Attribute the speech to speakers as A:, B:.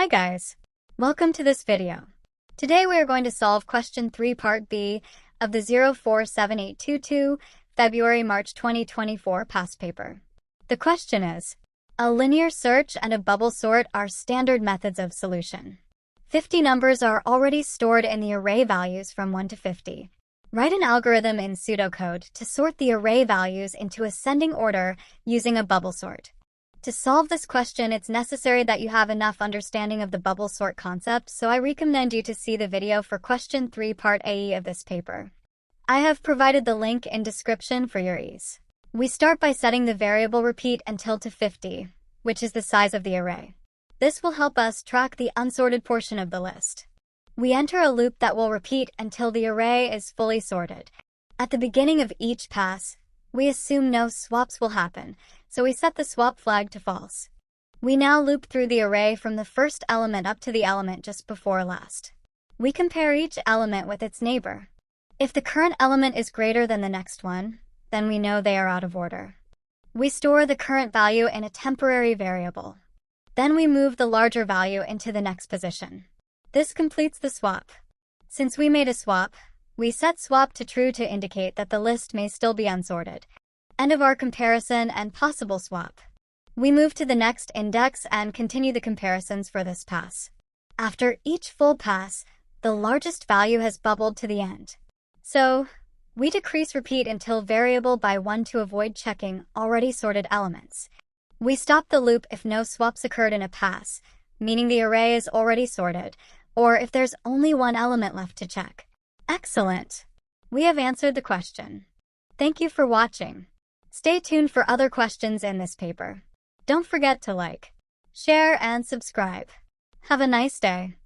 A: Hi guys, welcome to this video. Today we are going to solve question 3 part B of the 047822 February-March 2024 past paper. The question is, a linear search and a bubble sort are standard methods of solution. 50 numbers are already stored in the array values from 1 to 50. Write an algorithm in pseudocode to sort the array values into ascending order using a bubble sort. To solve this question, it's necessary that you have enough understanding of the bubble sort concept, so I recommend you to see the video for question 3 part A of this paper. I have provided the link in description for your ease. We start by setting the variable repeat until to 50, which is the size of the array. This will help us track the unsorted portion of the list. We enter a loop that will repeat until the array is fully sorted. At the beginning of each pass, we assume no swaps will happen, so we set the swap flag to false. We now loop through the array from the first element up to the element just before last. We compare each element with its neighbor. If the current element is greater than the next one, then we know they are out of order. We store the current value in a temporary variable. Then we move the larger value into the next position. This completes the swap. Since we made a swap, we set swap to true to indicate that the list may still be unsorted. End of our comparison and possible swap. We move to the next index and continue the comparisons for this pass. After each full pass, the largest value has bubbled to the end. So, we decrease repeat until variable by 1 to avoid checking already sorted elements. We stop the loop if no swaps occurred in a pass, meaning the array is already sorted, or if there's only one element left to check. Excellent! We have answered the question. Thank you for watching. Stay tuned for other questions in this paper. Don't forget to like, share, and subscribe. Have a nice day.